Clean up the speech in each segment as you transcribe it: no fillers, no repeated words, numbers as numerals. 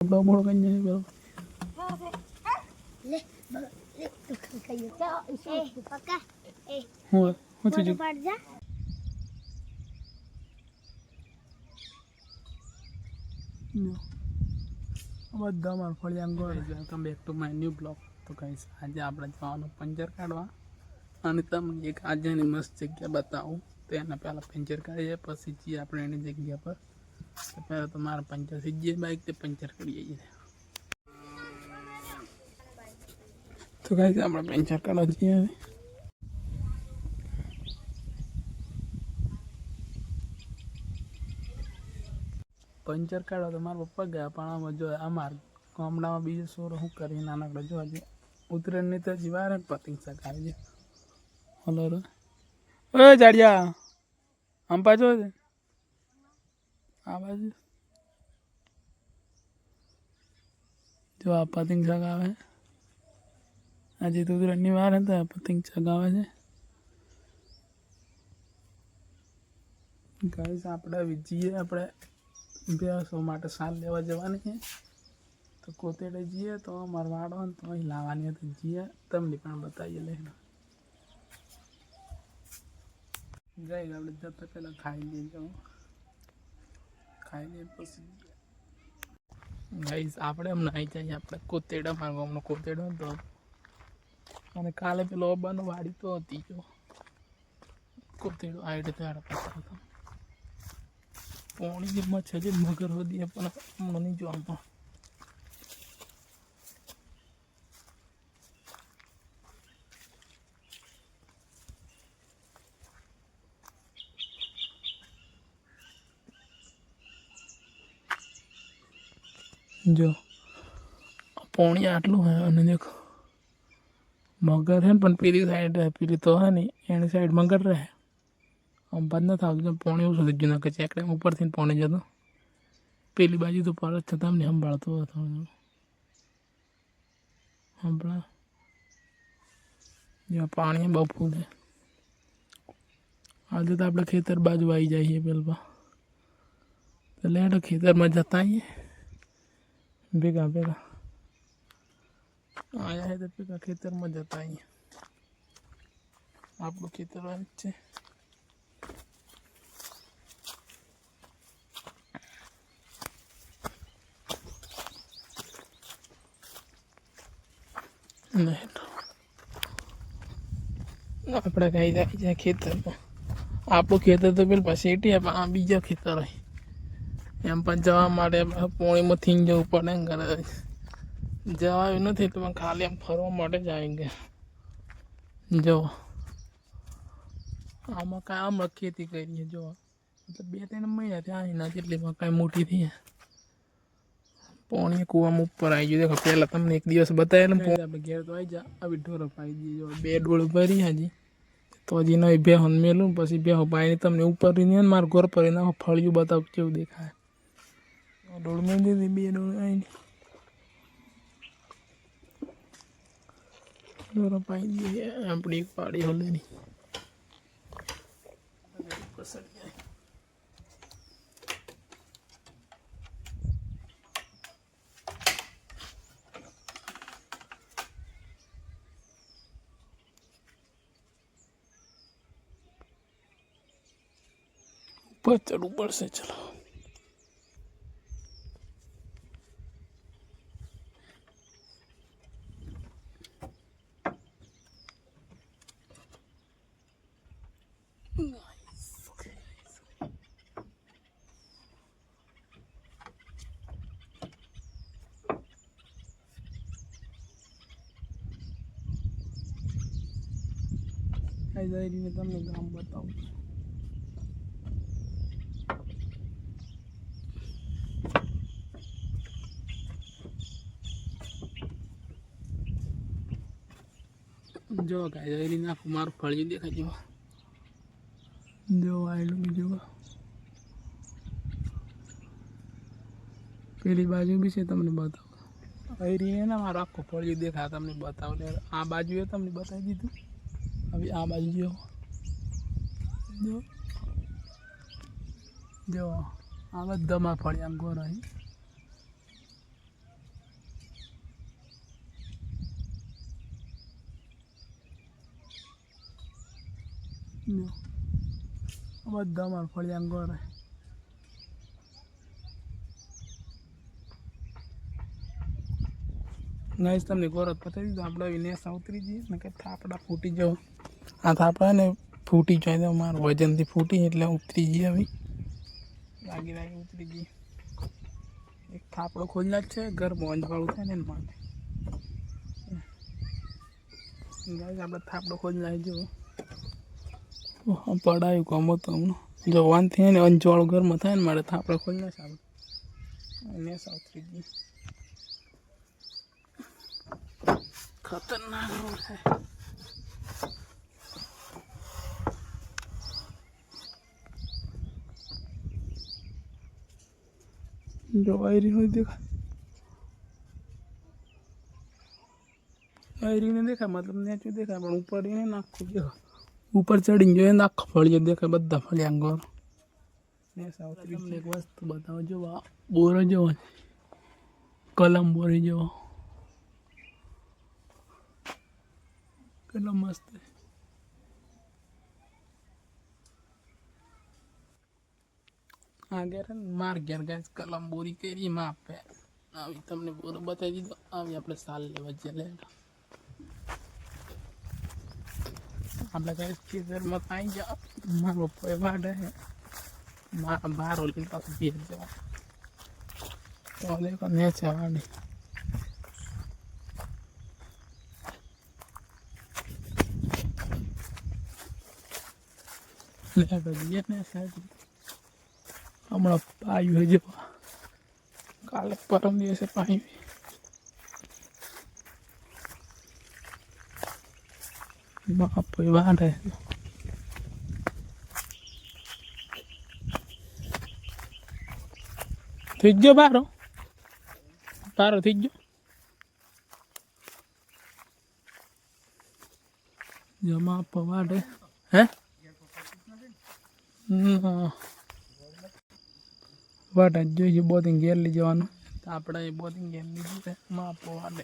મોડો કઈ નહીં પેલો લે લે તો કઈ તો પક્કા હું થયું પાડ જા બધા માર ફળિયામ ગોળ welcome back to my new blog. તો ગાઈસ આજે આપણે જવાનું પંચર કાઢવા અને તમને એક આજની મસ્ત જગ્યા બતાવું. તો એના પહેલાં પંચર કાઢીએ પછી જઈએ આપણે એની જગ્યા પર. તો પહેલાં તો મારા પંચર થઈ જઈએ બાઇક તે પંચર કરી જઈએ. તો ગાઈસ આપણે પંચર કાઢવા જઈએ. પંચર કાઢવા તો મારા પપ્પા ગયા પણ આમાં જો અમાર ગામડામાં બીજો સોરો શું કરી નાનકડો જો હજી ઉત્તરાયણની તો હજી વાર પતંગ ચગાવે છે. હલો ઓ જાડિયા આમ પાછો છે આ બાજુ જો આ પતંગ ચગાવે હજી તો ઉત્તરાયણની વાર હતા પતંગ ચગાવે છે. ગાઈસ આપણે વીજીએ આપણે ભેંસો માટે સાલ લેવા જવાની છે. તો કોતેડે જઈએ તો અમારે વાડો ને તો અહીં લાવવાની હતી જઈએ તમને પણ બતાવીએ લઈને જઈએ. આપણે જતા પહેલાં ખાઈ લઈએ જાઓ ખાઈ લઈએ પછી ગાઈસ આપણે એમ નાહી જઈએ આપણે કોતેડા મારવા હમણાં કોતેડો હતો અને કાલે પેલો અબ્બાનો વાડી તો હતી જો કોતેડો આઈડે ત્યારે પસાર હતો પોણી જેમાં છે જે મગર હોદી પણ હમણાં નહીં જોવા જો પોણી આટલું હે અને દેખો મગર હે પણ પેલી સાઈડ પેલી તો હે ને એની સાઈડ મગર રહે આમ બાદ નથી આવતું પોણી ઓછું થઈ ગયું કે ચેકડે ઉપરથી પોણી જતો પેલી બાજુ તો પરત છતાં અમને સંભાળતો હતો સંભળા જ્યાં પાણી બહુ ફૂલ છે. આજે તો આપણે ખેતર બાજુ આવી જઈએ પેલા તો લેડો ખેતરમાં જતા આવીએ ભેગા ભેગા આયા તો ભેગા ખેતરમાં જતા આવીએ. આપણું ખેતર જ છે. આપણે કઈ જાય ખેતરમાં આપણું ખેતર તો પેલું પછી એટી આ બીજા ખેતર હોય એમ પણ જવા માટે પોણીમાં થઈને જવું પડે ને ઘરે જવાયું નથી એટલે ખાલી એમ ફરવા માટે જ આવી ગયા. જો આમાં કાંઈ આમાં ખેતી કરીએ જો મતલબ 2-3 મહિના ત્યાં આવીને જેટલી કાંઈ મોટી થઈ પોણી કૂવામાં ઉપર આવી ગયું. દેખો પહેલાં તમને એક દિવસ બતાવેલું ને આપણે ઘેર તો આવી જા આવી ઢોરો પાઈ દઈએ જો 2 ડોળ ભરી હજી તો હજી નહીં બેહો મેલું પછી બેહો પાઈને તમને ઉપર ને મારા ઘર પર એના ફળિયું બતાવ કેવું દેખાય. ડોળ મેં દીધી 2 ડોળ આવીને ઢોરો પાઈ દઈએ આપણી એક પાડી હલેની ઉપર ચડવું પડશે. ચલો તમને ગામ બતાવું. જો ગાય નાખું મારું ફળિયું દેખાય જો જો આવેલું બીજું પેલી બાજુ બી છે તમને બતાવો હરીને ને મારું આખું ફળિયું દેખાય તમને બતાવો. આ બાજુએ તમને બતાવી દીધું હવે આ બાજુ જો જો આ બધામાં ફળિયામ ગોરાય બધા મારા ફળિયા ગોરે ગાઈસ તમને ગોરત પતાવી દીધું આપણે વિનેસા ઉતરી જઈએ ને કે થાપડા ફૂટી જાવ આ થાપડા ને ફૂટી જાય તો મારું વજનથી ફૂટી એટલે ઉતરી જઈએ હવે લાગી ઉતરી જઈએ એક થાપડો ખોલના જ છે ઘર મોંજવાળું થાય ને એના માટે ગાઈસ આપણે થાપડો ખોલી નાખી જો પડાયું ગમો તો હમણાં જો વાનથી ને અંજવાળું ઘરમાં થાય ને મારે થાપડો ખોલી નાખે આપણે નેસા ઉતરી જઈએ खतरनाक रोड है जो वायरिंग नहीं देखा वायरिंग ने देखा मतलब नीचे देखा पर ऊपर ही नहीं नाखो देखो ऊपर चढ़ी जो नाख फळिया देखा બધા ફળિયા ગોર ને સાઉથરી તમને એક વસ્તુ બતાવો જો આ બોરો જો કલમ બોરી જો કેટલો મસ્ત આગળ માર ઘેર ગાય કલમ બોરી કરી માપે આવી તમને બોરો બતાવી દીધો આવી આપણે સાલ લેવા જઈએ આપણે ગાય ખેતરમાં આવી જાઓ મારો પપ્પાએ વાડે હે મારા બારો લઈને પાછું ભેર જવા તો દેખો નેચે વાડી હમણાં પાયું હજુ કાલે પરમ દિવસે પાયું બાપ વાડે થઈ ગયો બારો થઈ ગયો જમા પવાડે હે વાટા જોઈએ બોધિંગ ઘેર લઈ જવાનું તો આપણે એ બોધિંગ ઘેર લીધું છે માપો વાડે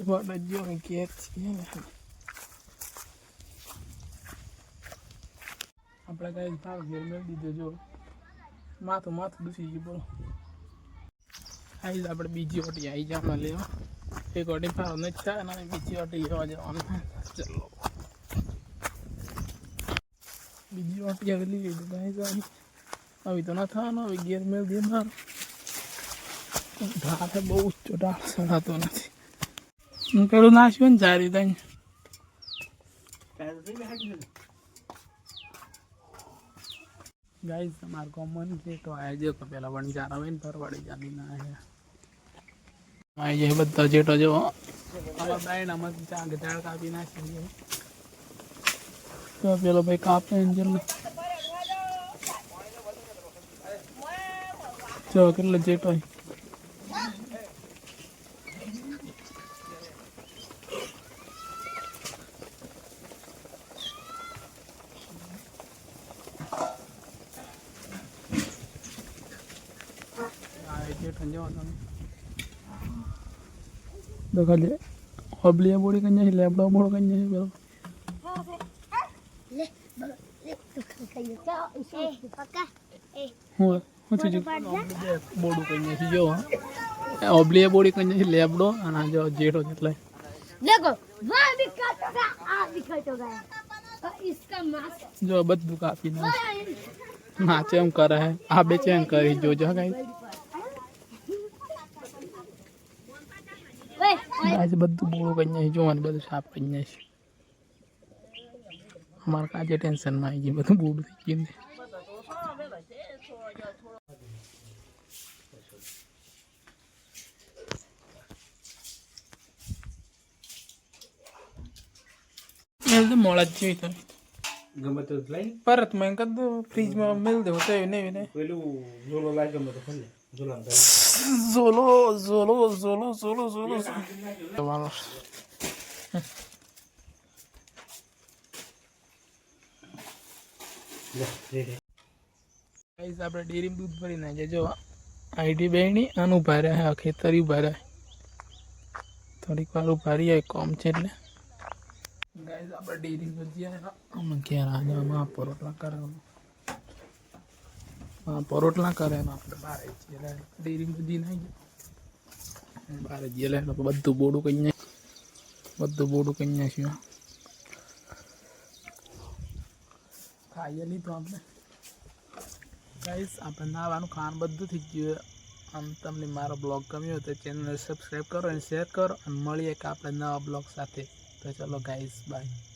વાટા જો ઘેર છીએ ને આપણે કઈ ભાવ ઘેર મેળવી દીધો જો માથું દુસી ગયું બોલો આવી આપણે બીજી ઓટી આવી જવા લેવા એક ઓટી ભાવ નથી થાય અને બીજી ઓટી લેવા જવાનું ચલો બીજી ઓટી આગળ લઈ લીધું ભાઈ જવાની આવી તો ના થવાનો હવે ઘેર મેળ દે મારો ઢાળ બહુ ઊંચો ઢાળ સડાતો નથી હું પેલું નાખ્યું ને સારી તઈ ગાઈસ તમારે કોમન છે તો આવી જાય તો પેલા પણ જારા હોય ને પરવાડી જાની ના આવી જાય બધા જેટો જો આમાં બાયણામાં ચાંગ ઝાડ કાપી નાખી જાય તો પેલો ભાઈ કાપે એન્જલ જો કેટલો જેટો देखा ले हबलिया बोड़ी कन्या है लेबड़ा बोड़ कन्या है बरो ले तो कहियो क्या इसे पक्का हो तुझे बोड़ू कन्या है जो हबलिया बोड़ी कन्या है लेबड़ो અને જો જેઠો એટલે देखो वहां भी काटोगा आप भी काटोगा और इसका मांस જો બધું કાપી નાચે એમ કરે હે આ બેચેન કરી જોજો ગાઈસ गाइस બધું બોળું કન્યા જોવાનું બધું સાફ કન્યા છે અમાર કાજે ટેન્શન માં આવી ગઈ બધું બોળું થઈ ગયું મેલ મોળા જ જોઈ તમે ગમે તો લઈ પરત મેં કદ ફ્રીજ માં મેલ દેવો તો ને પેલું ઝોલો લાગ ગમે તો ખોલે ઝોલા ઝોલો તમારો ગાઈસ આપણે ડેરીમાં દૂધ ભરી નાખીએ જો આઈડી બેણી આનું ઉભા રહ્યા ખેતરી ઉભા રહ્યા થોડીક વાર ઉભા રહીએ કોમ છે એટલે ગાઈસ આપણે ડેરી ભજી અમે ઘેર આમાં પરોટલા કરવાનું હા પરોટલા કરે ને આપણે બહાર જઈએ ડેરી ભજી નાખી ગયા બહાર જઈએ લે બધું બોડું કઈ નાખ્યું ખાઈએ નહીં તો આપણે ગાઈસ આપણે નાવાનું ખાવાનું બધું થઈ ગયું આમ તમને મારો બ્લોગ ગમ્યો તો ચેનલને સબસ્ક્રાઈબ કરો અને શેર કરો અને મળીએ કે આપણે નવા બ્લોગ સાથે તો ચલો ગાઈસ બાય